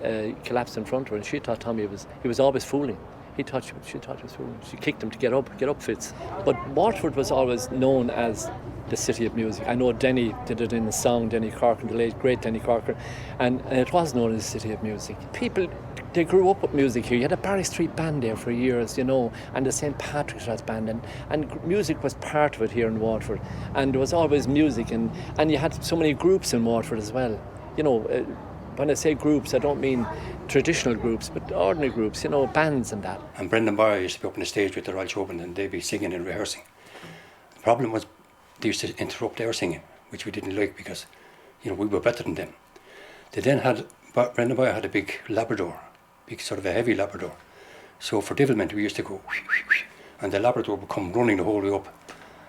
collapsed in front of her, and she thought he was always fooling. She thought he was fooling. She kicked him to get up, Fitz. But Waterford was always known as the city of music. I know Denny did it in the song, Denny Corcoran, the late great Denny Corcoran, and it was known as the city of music. People, they grew up with music here. You had a Barrack Street band there for years, you know, and the St. Patrick's band, and music was part of it here in Waterford. And there was always music, and you had so many groups in Waterford as well. You know, when I say groups, I don't mean traditional groups, but ordinary groups, you know, bands and that. And Brendan Boyer used to be up on the stage with the Royal Showband and they'd be singing and rehearsing. The problem was they used to interrupt our singing, which we didn't like because, you know, we were better than them. They then Brendan Boyer had a big Labrador, big sort of a heavy Labrador. So for devilment we used to go and the Labrador would come running the whole way up.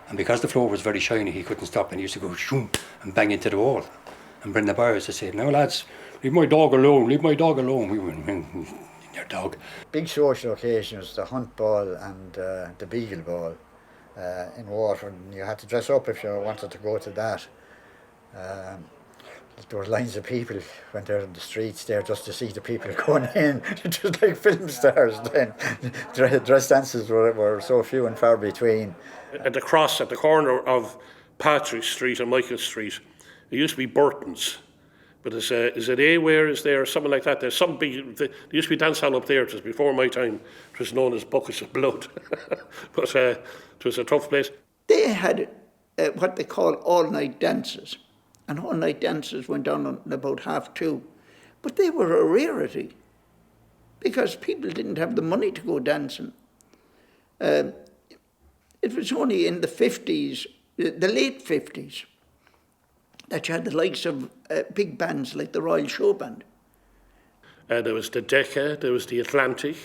And because the floor was very shiny, he couldn't stop and he used to go shoom and bang into the wall. And Brendan Boyer used to say, "Now lads, leave my dog alone, leave my dog alone." We went, "Your dog." Big social occasions, the hunt ball and the beagle ball in Waterford. You had to dress up if you wanted to go to that. There were lines of people went out in the streets there just to see the people going in. It was like film stars then. Dress dances were so few and far between. At the cross at the corner of Patrick Street and Michael Street, it used to be Burton's, but is it Aware is there or something like that? There's some big. There used to be a dance hall up there. It was before my time. It was known as Buckets of Blood, but it was a tough place. They had what they call all-night dances, and all-night dances went on about 2:30, but they were a rarity because people didn't have the money to go dancing. It was only in the 50s, the late 50s. That you had the likes of big bands like the Royal Showband. There was the Decca, there was the Atlantic,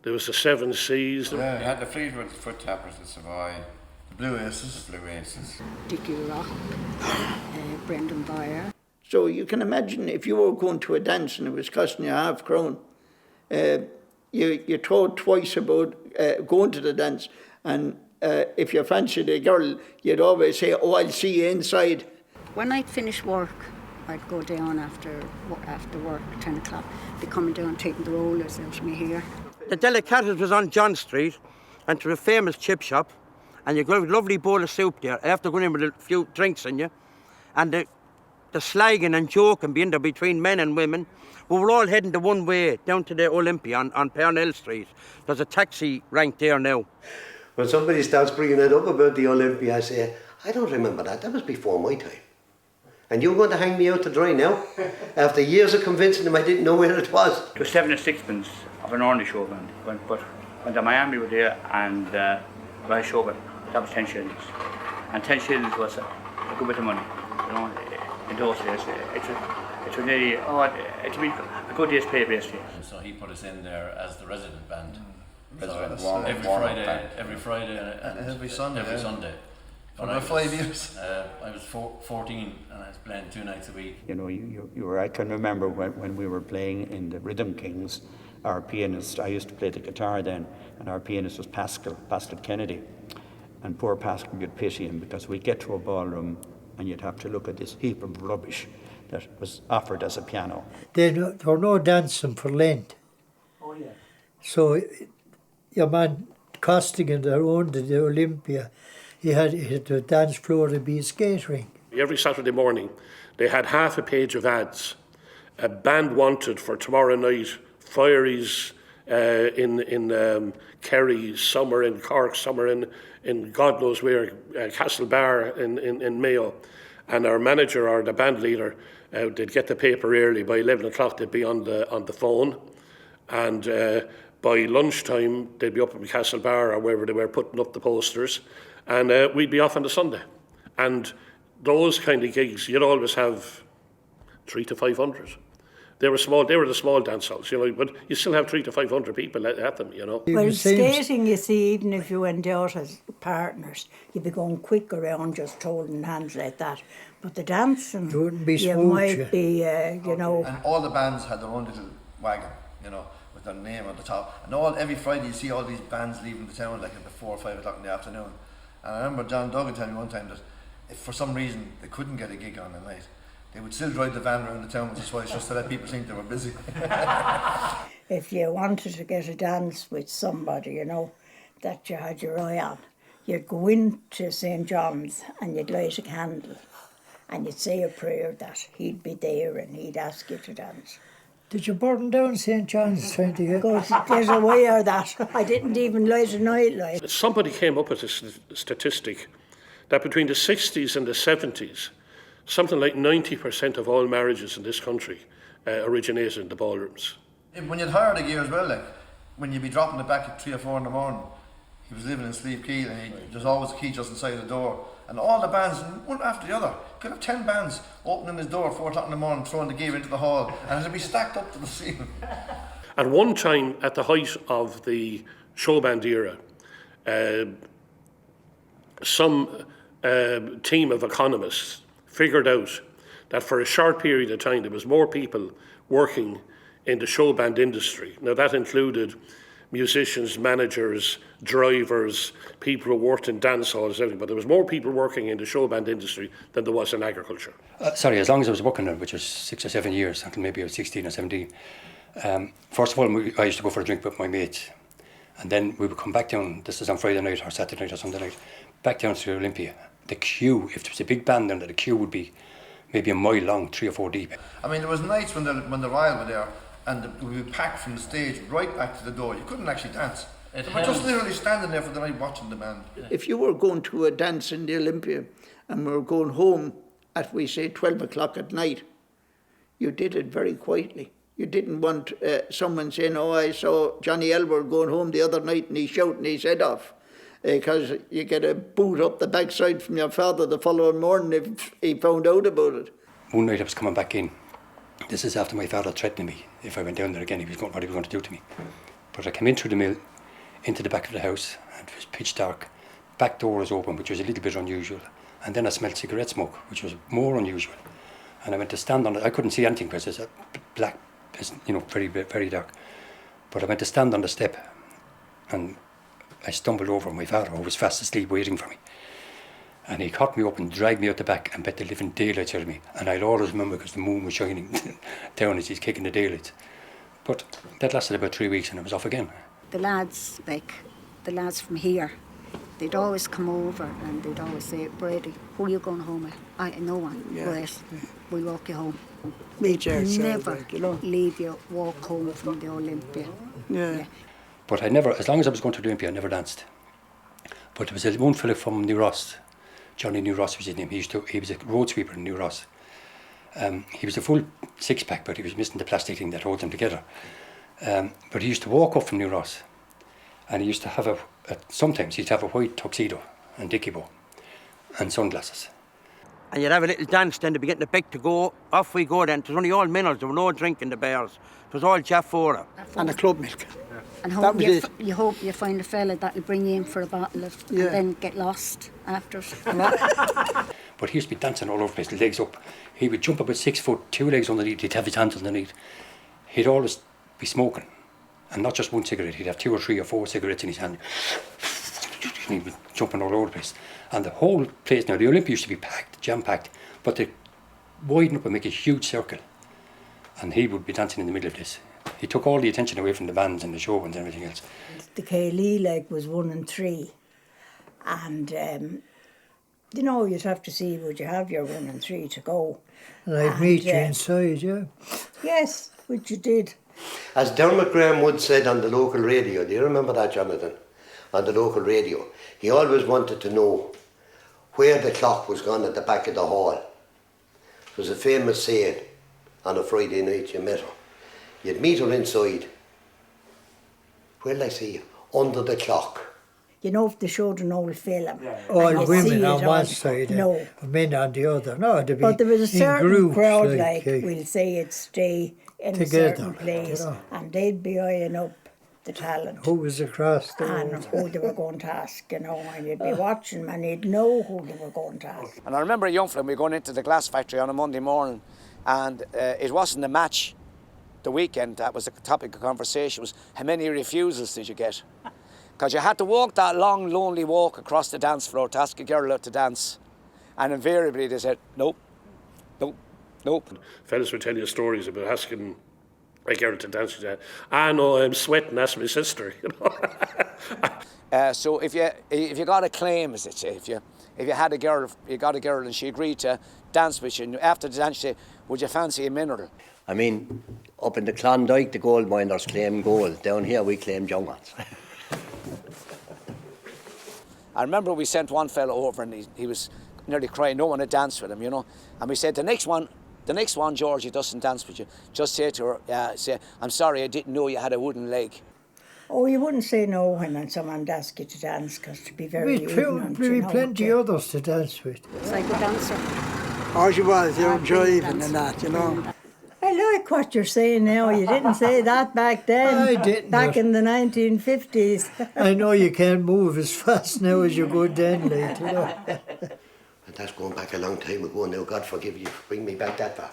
there was the Seven Seas. You had the Fleetwood Foot Tappers, the Savoy, the Blue Aces. Dickie Rock, Brendan Boyer. So you can imagine if you were going to a dance and it was costing you £0.50, you thought twice about going to the dance, and if you fancied a girl, you'd always say, "Oh, I'll see you inside." When I'd finish work, I'd go down after work, 10 o'clock, be coming down taking the rollers out of me here. The Delicatessen was on John Street, and to a famous chip shop, and you got a lovely bowl of soup there, after going in with a few drinks in you, and the slagging and joking being there between men and women. We were all heading the one way down to the Olympia on Parnell Street. There's a taxi rank there now. When somebody starts bringing it up about the Olympia, I say, "I don't remember that. That was before my time. And you're going to hang me out to dry now?" After years of convincing them I didn't know where it was. It was 7 and sixpence of an ordinary showband. But when the Miami were there and Royal Showband, that was 10 shillings. And 10 shillings was a good bit of money, you know, in those days. It would be a good day's pay, basically. So he put us in there as the resident band. Resident So every Friday, and every Sunday. Every Sunday. For about 5 years. I was 14 and I was playing 2 nights a week. You know, you were, I can remember when we were playing in the Rhythm Kings, our pianist, I used to play the guitar then, and our pianist was Pascal Kennedy. And poor Pascal, you'd pity him because we'd get to a ballroom and you'd have to look at this heap of rubbish that was offered as a piano. There were no dancing for Lent. Oh, yeah. So your man Costigan, that owned the Olympia, he had the dance floor to be a skate ring. Every Saturday morning, they had half a page of ads. A band wanted for tomorrow night, Fieries in Kerry, summer in Cork, summer in God knows where, Castlebar in Mayo. And our manager or the band leader, they'd get the paper early. By 11 o'clock, they'd be on the phone. And by lunchtime, they'd be up in Castlebar or wherever they were putting up the posters. And we'd be off on the Sunday. And those kind of gigs, you'd always have 300 to 500. They were small. They were the small dance halls, you know. But you still have 300 to 500 people at them, you know. Well, skating, you see, even if you went out as partners, you'd be going quick around just holding hands like that. But the dancing, you wouldn't be you smooth, might be, you know. And all the bands had their own little wagon, you know, with their name on the top. And every Friday you see all these bands leaving the town like at 4 or 5 o'clock in the afternoon. And I remember John Duggan telling me one time that if for some reason they couldn't get a gig on at night, they would still drive the van around the town with the twice just to let people think they were busy. If you wanted to get a dance with somebody, you know, that you had your eye on, you'd go into St. John's and you'd light a candle and you'd say a prayer that he'd be there and he'd ask you to dance. Did you burn down St. John's trying to get? There's a way of that. I didn't even light a night light. Somebody came up with a statistic that between the 60s and the 70s, something like 90% of all marriages in this country originated in the ballrooms. When you'd hired a gear as well, like, when you'd be dropping it back at 3 or 4 in the morning, he was living in Slieve Keel and there's always a key just inside the door. And all the bands, one after the other, could have 10 bands opening his door at 4 o'clock in the morning, throwing the gear into the hall, and it'd be stacked up to the ceiling. At one time, at the height of the show band era, some team of economists figured out that for a short period of time there was more people working in the show band industry. Now that included musicians, managers, drivers, people who worked in dance halls, everything, but there was more people working in the show band industry than there was in agriculture. Sorry, as long as I was working there, which was 6 or 7 years, until maybe I was 16 or 17. First of all, I used to go for a drink with my mates, and then we would come back down, this is on Friday night or Saturday night or Sunday night, back down to Olympia. The queue, if there was a big band then the queue would be maybe a mile long, 3 or 4 deep. I mean, there was nights when the Royal were there and we would pack from the stage right back to the door. You couldn't actually dance. They were just literally standing there for the night watching the band. If you were going to a dance in the Olympia and we were going home at, we say, 12 o'clock at night, you did it very quietly. You didn't want someone saying, oh, I saw Johnny Elward going home the other night and he's shouting his head off. Because you get a boot up the backside from your father the following morning if he found out about it. One night I was coming back in. This is after my father threatened me. If I went down there again, what he was going to do to me. But I came in through the mill, into the back of the house, and it was pitch dark. Back door was open, which was a little bit unusual. And then I smelled cigarette smoke, which was more unusual. And I went to stand on it. I couldn't see anything because it's black, you know, very, very dark. But I went to stand on the step, and I stumbled over my father, who was fast asleep waiting for me. And he caught me up and dragged me out the back and bet the living daylights out of me. And I'll always remember because the moon was shining down as he's kicking the daylights. But that lasted about 3 weeks and it was off again. The lads, like the lads from here, they'd always come over and they'd always say, Brady, who are you going home with? No one. Yeah. Right, we'll walk you home. Meet you outside, never like, you know. leave you, walk home from the Olympia. Yeah. But I never, as long as I was going to the Olympia, I never danced. But there was one fellow from New Ross, Johnny New Ross was his name. He was a road sweeper in New Ross. He was a full six-pack, but he was missing the plastic thing that holds him together. But he used to walk up from New Ross, and he used to have sometimes he'd have a white tuxedo and dicky bow. and sunglasses. And you'd have a little dance, then they'd be getting the big to go. Off we go then. It was only all minerals, there were no drink in the bars. It was all Jeff Fora. And the club milk. And That was it. you hope you find a fella that'll bring you in for a bottle of, and then get lost after. But he used to be dancing all over the place, legs up. He would jump about 6 foot, 2 legs underneath, he'd have his hands underneath. He'd always be smoking. And not just one cigarette, he'd have 2 or 3 or 4 cigarettes in his hand. And he was jumping all over the place. And the whole place, now the Olympia used to be packed, jam-packed, but they widen up and make a huge circle. And he would be dancing in the middle of this. He took all the attention away from the bands and the show and everything else. The Coll like was 1 and 3. And, you know, you'd have to see, would you have your 1 and 3 to go? And I'd meet you inside, yeah. Yes, which you did. As Dermot Graham Wood said on the local radio, do you remember that, Jonathan? On the local radio, he always wanted to know where the clock was gone at the back of the hall. It was a famous saying on a Friday night you met her. You'd meet her inside. Where'll I see you? Under the clock. You know, if they showed an old film. All and women see on it one side, no. men on the other. No, they'd be But there was a in certain groups, crowd, like, we'll say, it'd stay in together, a certain place, you know. and they'd be eyeing up the talent. Who was across the And road. who they were going to ask, you know, and you'd be watching them and you'd know who they were going to ask. And I remember a young fella, we were going into the glass factory on a Monday morning, and it wasn't a match the weekend that was the topic of conversation. It was how many refusals did you get? Because you had to walk that long, lonely walk across the dance floor to ask a girl out to dance. And invariably they said, nope, nope, nope. Fellas would tell you stories about asking a girl to dance with you. Ah, no, I'm sweating, that's my sister, you know. So if you got a claim, as they say, if you had a girl, you got a girl and she agreed to dance with you, and after the dance she said, would you fancy a mineral? I mean, up in the Klondike, the gold miners claim gold. Down here, we claim young ones. I remember we sent one fellow over and he was nearly crying, no one had danced with him, you know. And we said, the next one, Georgie doesn't dance with you. Just say to her, say, I'm sorry, I didn't know you had a wooden leg. Oh, you wouldn't say no when someone asked you to dance, because to be very ignorant, you know, plenty others to dance with. It's like a dancer. Oh, she was, you were driving and that, you know. I like what you're saying now. You didn't say that back then. I didn't. Back in the 1950s. I know you can't move as fast now as you go then, like, you know. And that's going back a long time ago now. God forgive you for bringing me back that far.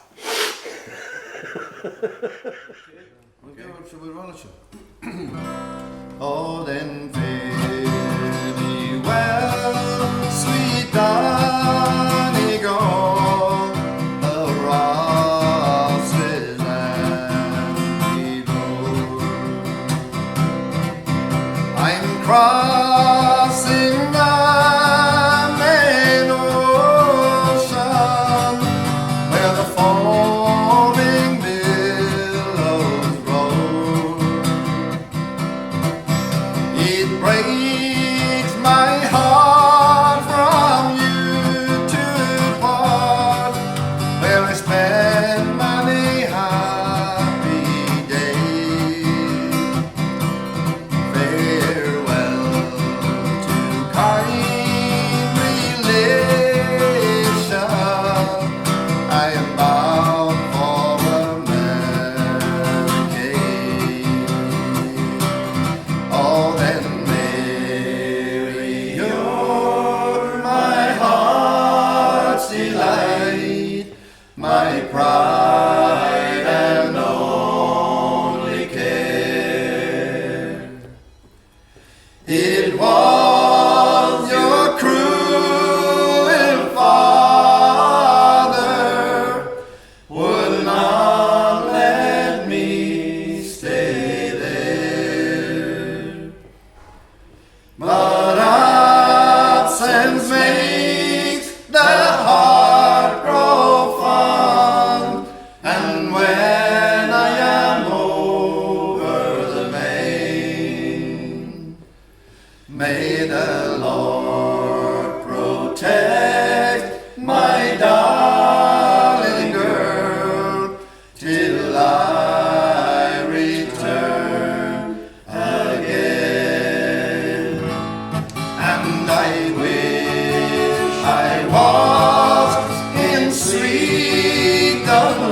Oh, then fare thee well, sweet Donegal, the roses and the gold. I'm crossing the main ocean, where the foaming billows roll. It breaks my heart from you to part, where I spend many happy days. Farewell to kind relation, I am bound for America. Oh, then Mary, you're my heart's delight, my pride and only care. It was your cruel father would not let me stay there. But absence makes the heart grow fond, and when on